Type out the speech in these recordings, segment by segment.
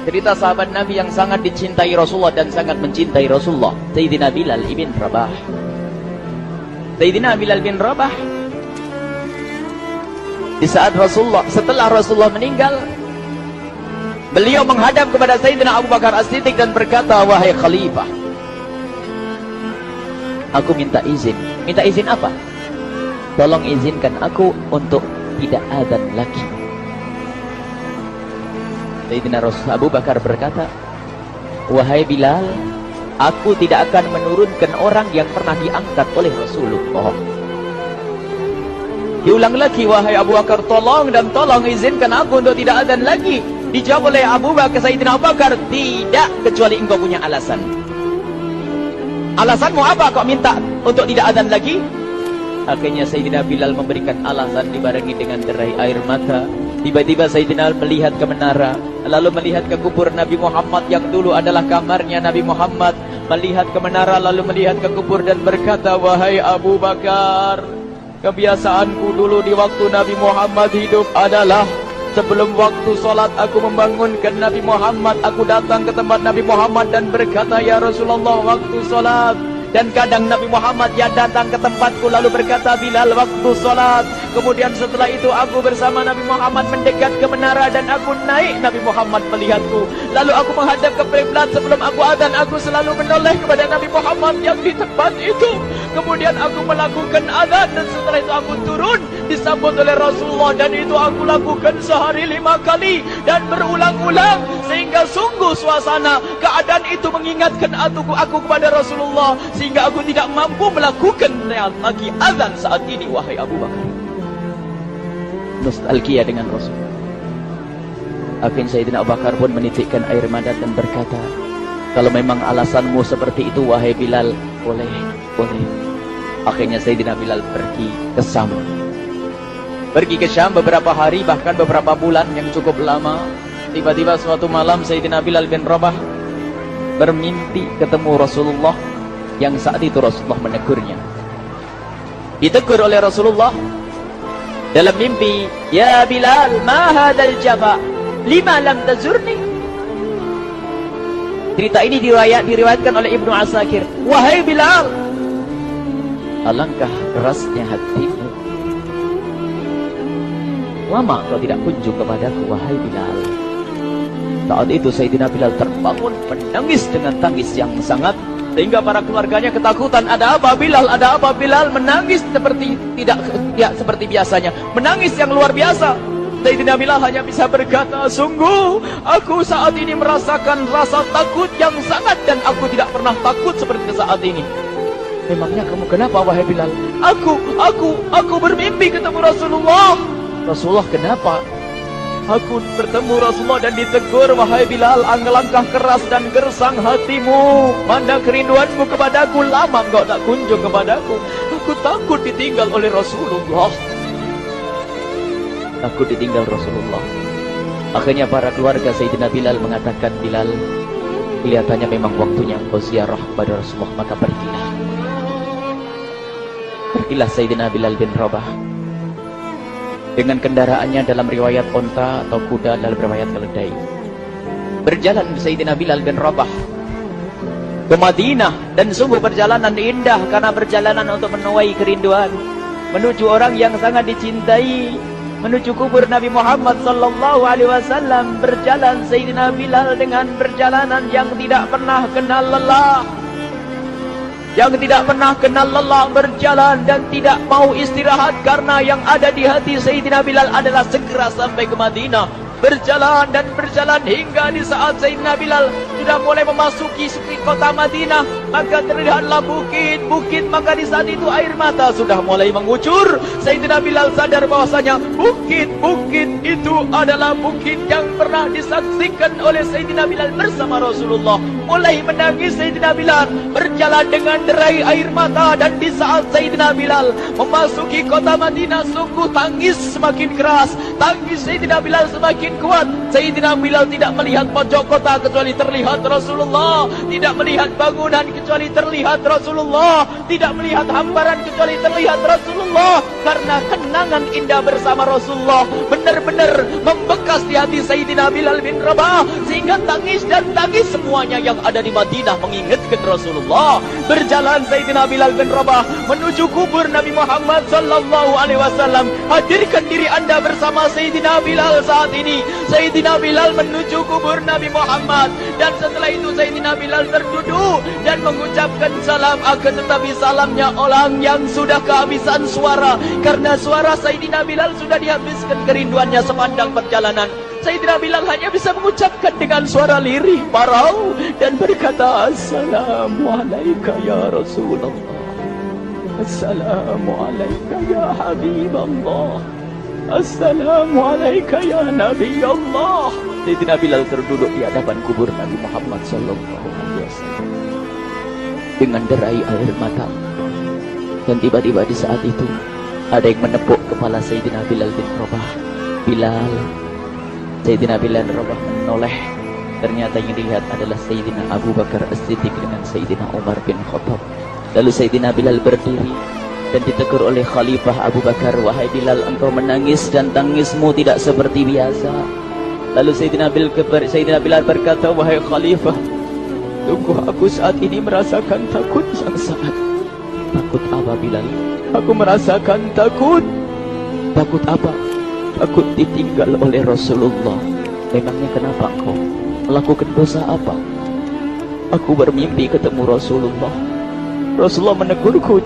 Cerita sahabat Nabi yang sangat dicintai Rasulullah dan sangat mencintai Rasulullah, Sayyidina Bilal ibn Rabah. Sayyidina Bilal bin Rabah, di saat setelah Rasulullah meninggal, beliau menghadap kepada Sayyidina Abu Bakar As-Siddiq dan berkata, wahai khalifah, aku minta izin. Minta izin apa? Tolong izinkan aku untuk tidak adzan lagi. Sayyidina Abu Bakar berkata, wahai Bilal, aku tidak akan menurunkan orang yang pernah diangkat oleh Rasulullah. Diulang lagi, wahai Abu Bakar, tolong dan tolong izinkan aku untuk tidak adzan lagi. Dijawab oleh Abu Bakar, Sayyidina Abu Bakar, tidak, kecuali engkau punya alasan. Alasanmu apa kau minta untuk tidak adzan lagi? Akhirnya Sayyidina Bilal memberikan alasan dibarengi dengan derai air mata. Tiba-tiba Sayyidina melihat ke menara, lalu melihat ke kubur Nabi Muhammad yang dulu adalah kamarnya Nabi Muhammad. Melihat ke menara, lalu melihat ke kubur dan berkata, wahai Abu Bakar, kebiasaanku dulu di waktu Nabi Muhammad hidup adalah sebelum waktu sholat aku membangunkan Nabi Muhammad. Aku datang ke tempat Nabi Muhammad dan berkata, ya Rasulullah, waktu sholat. Dan kadang Nabi Muhammad yang datang ke tempatku lalu berkata, Bilal, waktu sholat. Kemudian setelah itu aku bersama Nabi Muhammad mendekat ke menara dan aku naik. Nabi Muhammad melihatku. Lalu aku menghadap ke kiblat. Sebelum aku adzan, aku selalu menoleh kepada Nabi Muhammad yang di tempat itu. Kemudian aku melakukan adzan dan setelah itu aku turun disambut oleh Rasulullah, dan itu aku lakukan sehari 5 kali dan berulang-ulang sehingga sungguh suasana keadaan itu mengingatkan aku kepada Rasulullah sehingga aku tidak mampu melakukan lagi azan saat ini. Wahai Abu Bakar, nostalgia dengan Rasul. Akhirnya Sayyidina Abu Bakar pun menitikkan air mata dan berkata, kalau memang alasanmu seperti itu wahai Bilal, boleh. Akhirnya Sayyidina Bilal pergi ke Syam. Pergi ke Syam beberapa hari, bahkan beberapa bulan yang cukup lama. Tiba-tiba suatu malam Sayyidina Bilal bin Rabah bermimpi ketemu Rasulullah, yang saat itu Rasulullah menegurnya. Ditegur oleh Rasulullah dalam mimpi, ya Bilal, ma hadzal jafa, lima lam tazurni. Cerita ini diriwayatkan oleh Ibnu Asakir. Wahai Bilal, alangkah kerasnya hatimu, lama kau tidak kunjung kepadaku wahai Bilal. Saat itu Sayyidina Bilal terbangun menangis dengan tangis yang sangat, sehingga para keluarganya ketakutan. Ada apa Bilal? Ada apa Bilal? Menangis seperti tidak seperti biasanya, menangis yang luar biasa. Sayyidina Bilal hanya bisa berkata, sungguh aku saat ini merasakan rasa takut yang sangat, dan aku tidak pernah takut seperti saat ini. Memangnya kamu kenapa wahai Bilal? Aku bermimpi ketemu Rasulullah. Rasulullah kenapa? Aku bertemu Rasulullah dan ditegur, wahai Bilal, langkah keras dan gersang hatimu. Mana kerinduanmu kepadaku, lama engkau tak kunjung kepadaku. Aku takut ditinggal oleh Rasulullah. Takut ditinggal Rasulullah. Akhirnya para keluarga Sayyidina Bilal mengatakan, Bilal, kelihatannya memang waktunya engkau ziarah kepada Rasulullah, maka pergilah. Pergilah Sayyidina Bilal bin Rabah dengan kendaraannya, dalam riwayat onta atau kuda, dalam riwayat keledai. Berjalan Sayyidina Bilal bin Rabah ke Madinah, dan sungguh perjalanan indah karena perjalanan untuk menuai kerinduan, menuju orang yang sangat dicintai, menuju kubur Nabi Muhammad sallallahu alaihi wasallam. Berjalan Sayyidina Bilal dengan perjalanan yang tidak pernah kenal lelah, yang tidak pernah kenal lelah, berjalan dan tidak mau istirahat, karena yang ada di hati Sayyidina Bilal adalah segera sampai ke Madinah. Berjalan dan berjalan hingga di saat Sayyidina Bilal sudah mulai memasuki kota Madinah, maka terlihatlah bukit-bukit. Maka di saat itu air mata sudah mulai mengucur. Sayyidina Bilal sadar bahwasanya bukit-bukit itu adalah bukit yang pernah disaksikan oleh Sayyidina Bilal bersama Rasulullah. Mulai menangis Sayyidina Bilal, berjalan dengan derai air mata. Dan di saat Sayyidina Bilal memasuki kota Madinah, sungguh tangis semakin keras, tangis Sayyidina Bilal semakin kuat. Sayyidina Bilal tidak melihat pojok kota kecuali terlihat Rasulullah, tidak melihat bangunan kecuali terlihat Rasulullah, tidak melihat hamparan kecuali terlihat Rasulullah. Karena kenangan indah bersama Rasulullah benar-benar membekas di hati Sayyidina Bilal bin Rabah, sehingga tangis dan tangis semuanya yang ada di Madinah mengingatkan Rasulullah. Berjalan Sayyidina Bilal bin Rabah menuju kubur Nabi Muhammad sallallahu alaihi wasallam. Hadirkan diri Anda bersama Sayyidina Bilal saat ini. Sayyidina Bilal menuju kubur Nabi Muhammad, dan setelah itu Sayyidina Bilal terduduk dan mengucapkan salam, akan tetapi salamnya orang yang sudah kehabisan suara, karena suara Sayyidina Bilal sudah dihabiskan kerinduannya sepanjang perjalanan. Sayyidina Bilal hanya bisa mengucapkan dengan suara lirih parau dan berkata, Assalamualaikum ya Rasulullah, Assalamualaikum ya Habiballah, Assalamualaikum ya Nabi Allah. Sayyidina Bilal terduduk di hadapan kubur Nabi Muhammad sallallahu alaihi wasallam dengan derai air mata. Dan tiba-tiba di saat itu ada yang menepuk kepala Sayyidina Bilal bin Rabah. Bilal. Sayyidina Bilal bin Rabah menoleh. Ternyata yang dilihat adalah Sayyidina Abu Bakar As-Siddiq dengan Sayyidina Umar bin Khattab. Lalu Sayyidina Bilal berdiri dan ditegur oleh Khalifah Abu Bakar, wahai Bilal, engkau menangis dan tangismu tidak seperti biasa. Lalu Sayyidina Bilal berkata, wahai Khalifah, sungguh aku saat ini merasakan takut yang sangat. Takut apa Bilal? Aku merasakan takut. Takut apa? Takut ditinggal oleh Rasulullah. Memangnya kenapa engkau melakukan dosa apa? Aku bermimpi ketemu Rasulullah. Rasulullah menegurku,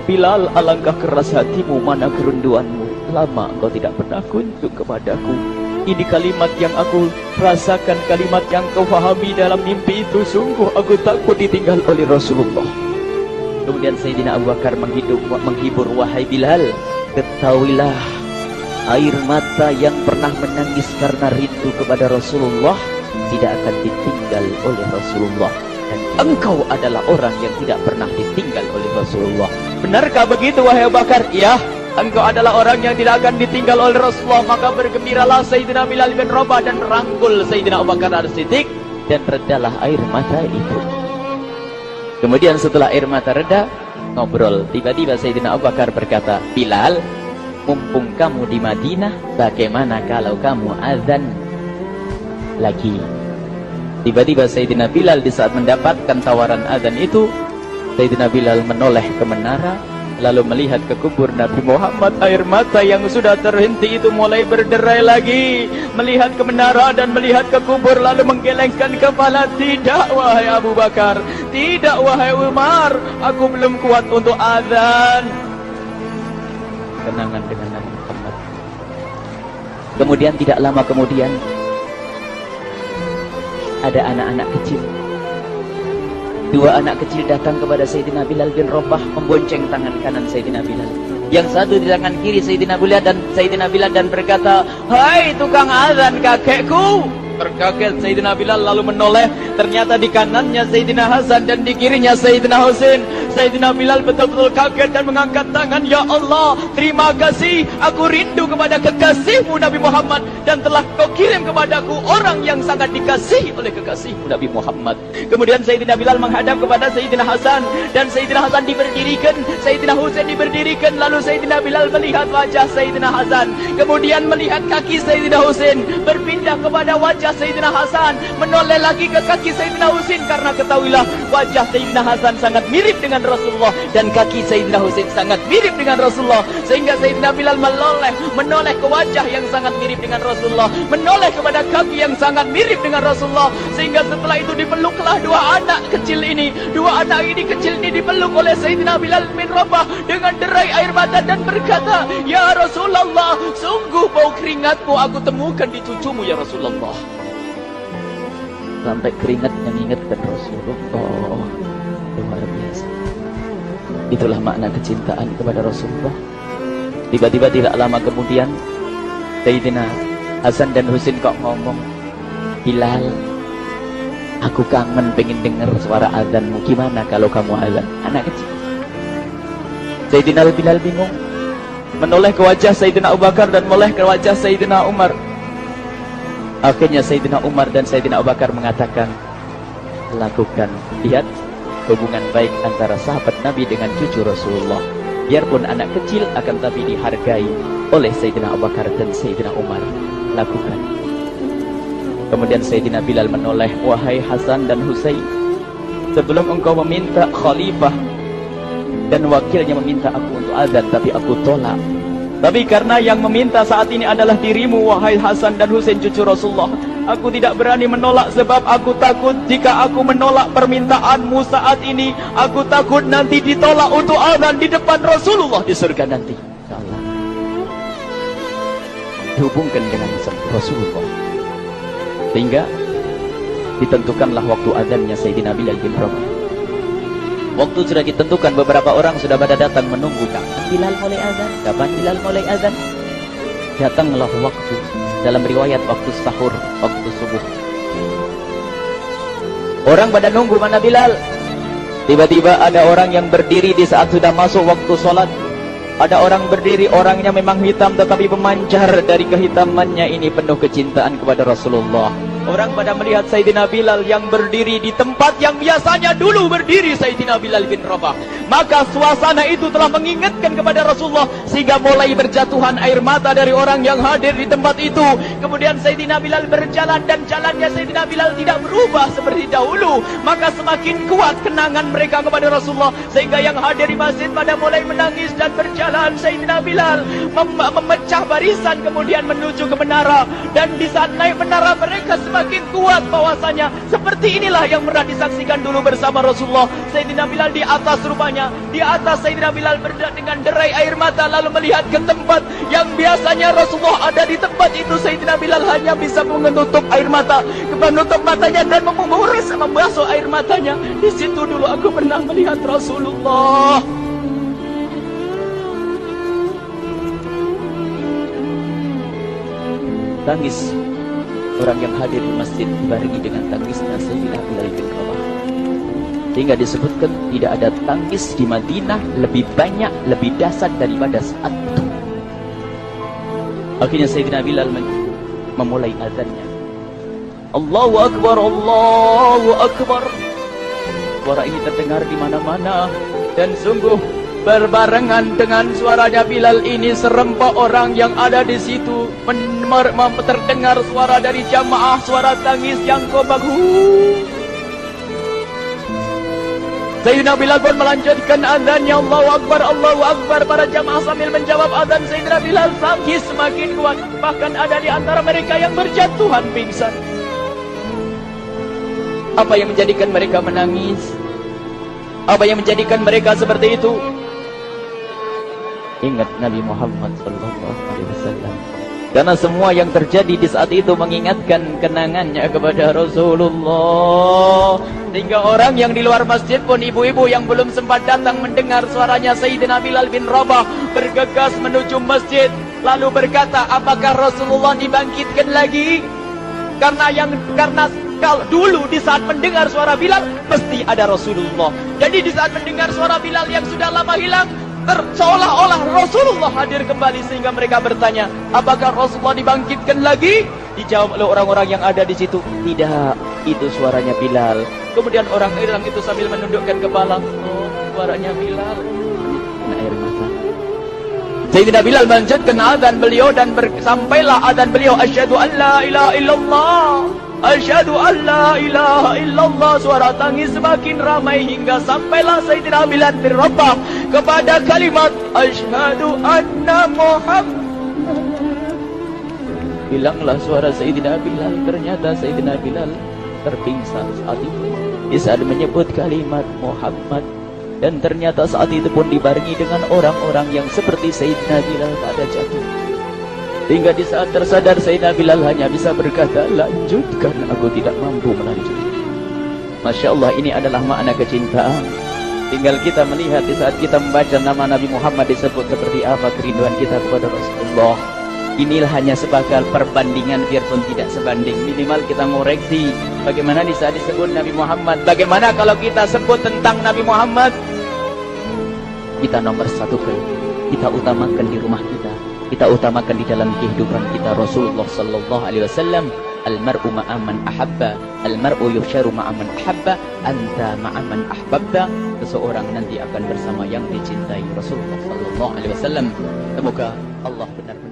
Bilal, alangkah keras hatimu, mana kerinduanmu. Lama engkau tidak pernah kunjung kepadaku. Ini kalimat yang aku rasakan, kalimat yang kau fahami dalam mimpi itu. Sungguh aku takut ditinggal oleh Rasulullah. Kemudian Sayyidina Abu Bakar menghibur, wahai Bilal, ketahuilah, air mata yang pernah menangis karena rindu kepada Rasulullah tidak akan ditinggal oleh Rasulullah. Dan engkau adalah orang yang tidak pernah ditinggal oleh Rasulullah. Benarkah begitu wahai Abu Bakar? Ya, engkau adalah orang yang tidak akan ditinggal oleh Rasulullah. Maka bergembiralah Sayyidina Bilal bin Rabah dan rangkul Sayyidina Abu Bakar As-Siddiq, dan redalah air mata itu. Kemudian setelah air mata reda, ngobrol. Tiba-tiba Sayyidina Abu Bakar berkata, Bilal, mumpung kamu di Madinah, bagaimana kalau kamu azan lagi? Tiba-tiba Sayyidina Bilal di saat mendapatkan tawaran azan itu, Sayyidina Bilal menoleh ke menara, lalu melihat ke kubur Nabi Muhammad. Air mata yang sudah terhenti itu mulai berderai lagi. Melihat ke menara dan melihat ke kubur, lalu menggelengkan kepala. Tidak wahai Abu Bakar, tidak wahai Umar, aku belum kuat untuk azan. Kenangan dengan Nabi Muhammad. Kemudian tidak lama kemudian ada anak-anak kecil. Dua anak kecil datang kepada Sayyidina Bilal bin Rabah, membonceng tangan kanan Sayyidina Bilal. Yang satu di tangan kiri Sayyidina Bilal dan berkata, hai tukang azan kakekku. Terkaget Sayyidina Bilal lalu menoleh. Ternyata di kanannya Sayyidina Hasan dan di kirinya Sayyidina Husain. Sayyidina Bilal betul-betul kaget dan mengangkat tangan. Ya Allah, terima kasih. Aku rindu kepada kekasihmu Nabi Muhammad, dan telah kau kirim kepadaku orang yang sangat dikasihi oleh kekasihmu Nabi Muhammad. Kemudian Sayyidina Bilal menghadap kepada Sayyidina Hasan, dan Sayyidina Hasan diberdirikan, Sayyidina Husain diberdirikan. Lalu Sayyidina Bilal melihat wajah Sayyidina Hasan, kemudian melihat kaki Sayyidina Husain, berpindah kepada wajah Sayyidina Hasan, menoleh lagi ke kaki Sayyidina Husain. Karena ketahuilah, wajah Sayyidina Hasan sangat mirip dengan Rasulullah, dan kaki Sayyidina Husain sangat mirip dengan Rasulullah. Sehingga Sayyidina Bilal menoleh ke wajah yang sangat mirip dengan Rasulullah, menoleh kepada kaki yang sangat mirip dengan Rasulullah. Sehingga setelah itu dipeluklah dua anak kecil ini. Dua anak ini kecil ini dipeluk oleh Sayyidina Bilal bin Rabah dengan derai air mata dan berkata, ya Rasulullah, sungguh bau keringatmu aku temukan di cucumu ya Rasulullah. Sampai keringat mengingatkan Rasulullah. Luar biasa. Itulah makna kecintaan kepada Rasulullah. Tiba-tiba tidak lama kemudian Sayyidina Hasan dan Husain kok ngomong, Bilal, aku kangen pengen dengar suara azanmu. Gimana kalau kamu azan? Anak kecil. Sayyidina Bilal bingung, menoleh ke wajah Sayyidina Abu Bakar dan menoleh ke wajah Sayyidina Umar. Akhirnya Sayyidina Umar dan Sayyidina Abu Bakar mengatakan, lakukan. Lihat, hubungan baik antara sahabat Nabi dengan cucu Rasulullah. Biarpun anak kecil, akan tapi dihargai oleh Sayyidina Abu Bakar dan Sayyidina Umar. Lakukan. Kemudian Sayyidina Bilal menoleh, wahai Hasan dan Husain, sebelum engkau meminta khalifah dan wakilnya meminta aku untuk azan, tapi aku tolak. Tapi karena yang meminta saat ini adalah dirimu, wahai Hasan dan Husain cucu Rasulullah, aku tidak berani menolak, sebab aku takut jika aku menolak permintaanmu saat ini, aku takut nanti ditolak untuk azan di depan Rasulullah di surga nanti. Allah dihubungkan dengan Rasulullah, sehingga ditentukanlah waktu azannya Sayyidina Bilal bin Rabah. Waktu sudah ditentukan, beberapa orang sudah pada datang menunggu. Kapan Bilal mulai azan? Kapan Bilal mulai azan? Datanglah waktu. Dalam riwayat waktu sahur, waktu subuh. Orang pada nunggu mana Bilal. Tiba-tiba ada orang yang berdiri di saat sudah masuk waktu sholat. Ada orang berdiri, orangnya memang hitam tetapi memancar dari kehitamannya ini penuh kecintaan kepada Rasulullah. Orang pada melihat Sayyidina Bilal yang berdiri di tempat yang biasanya dulu berdiri Sayyidina Bilal bin Rabah. Maka suasana itu telah mengingatkan kepada Rasulullah, sehingga mulai berjatuhan air mata dari orang yang hadir di tempat itu. Kemudian Sayyidina Bilal berjalan, dan jalannya Sayyidina Bilal tidak berubah seperti dahulu. Maka semakin kuat kenangan mereka kepada Rasulullah, sehingga yang hadir di masjid pada mulai menangis dan berjalan. Sayyidina Bilal memecah barisan kemudian menuju ke menara, dan di saat naik menara mereka semakin kuat bahwasanya seperti inilah yang pernah disaksikan dulu bersama Rasulullah. Sayyidina Bilal di atas, rupanya di atas Sayyidina Bilal dengan derai air mata, lalu melihat ke tempat yang biasanya Rasulullah ada di tempat itu. Sayyidina Bilal hanya bisa menutup air mata, menutup matanya dan membasuh air matanya. Di situ dulu aku pernah melihat Rasulullah. Tangis orang yang hadir di masjid dibarengi dengan tangisnya Sayyidina Bilal bin Rabah, sehingga disebutkan tidak ada tangis di Madinah lebih banyak, lebih dahsyat daripada saat itu. Akhirnya Sayyidina Bilal memulai azannya. Allahu Akbar, Allahu Akbar. Suara ini terdengar di mana-mana, dan sungguh berbarengan dengan suaranya Bilal ini, serempak orang yang ada di situ terdengar suara dari jamaah, suara tangis yang kompak. Sayyidina Bilal pun melanjutkan azannya, Allahu Akbar, Allahu Akbar. Para jamaah sambil menjawab azan Sayyidina Bilal, tangis semakin kuat. Bahkan ada di antara mereka yang berjatuhan pingsan. Apa yang menjadikan mereka menangis? Apa yang menjadikan mereka seperti itu? Ingat Nabi Muhammad SAW. Karena semua yang terjadi di saat itu mengingatkan kenangannya kepada Rasulullah. Sehingga orang yang di luar masjid pun, ibu-ibu yang belum sempat datang mendengar suaranya Sayyidina Bilal bin Rabah, bergegas menuju masjid, lalu berkata, apakah Rasulullah dibangkitkan lagi? Karena kalau dulu di saat mendengar suara Bilal mesti ada Rasulullah. Jadi di saat mendengar suara Bilal yang sudah lama hilang, seolah-olah Rasulullah hadir kembali, sehingga mereka bertanya, apakah Rasulullah dibangkitkan lagi? Dijawab oleh orang-orang yang ada di situ, tidak, itu suaranya Bilal. Kemudian orang itu sambil menundukkan kepala, oh, suaranya Bilal. Air mata. Sayyidina Bilal melanjutkan azan beliau, dan sampailah azan beliau, asyhadu an la ilaha illallah, asyhadu an la ilaha illallah. Suara tangis semakin ramai hingga sampailah Sayyidina Bilal bin Rabah kepada kalimat asyhadu anna Muhammad. Hilanglah suara Sayyidina Bilal. Ternyata Sayyidina Bilal terpingsan saat itu di saat menyebut kalimat Muhammad. Dan ternyata saat itu pun dibarengi dengan orang-orang yang seperti Sayyidina Bilal pada jatuh. Hingga di saat tersadar Sayyidina Bilal hanya bisa berkata, lanjutkan, aku tidak mampu melanjutkan. Masya Allah, ini adalah makna kecintaan. Tinggal kita melihat di saat kita membaca nama Nabi Muhammad disebut seperti apa kerinduan kita kepada Rasulullah. Inilah hanya sebagai perbandingan, biarpun tidak sebanding. Minimal kita ngoreksi bagaimana di saat disebut Nabi Muhammad. Bagaimana kalau kita sebut tentang Nabi Muhammad, kita nomor satu, kita utamakan di rumah kita, kita utamakan di dalam kehidupan kita Rasulullah Sallallahu Alaihi Wasallam. Al-mar'u ma'aman ahabba, al-mar'u yuhsyaru ma'aman ahabba, anta ma'aman ahbabta. Seseorang nanti akan bersama yang dicintai Rasulullah sallallahu alaihi wasallam. Semoga Allah benar-benar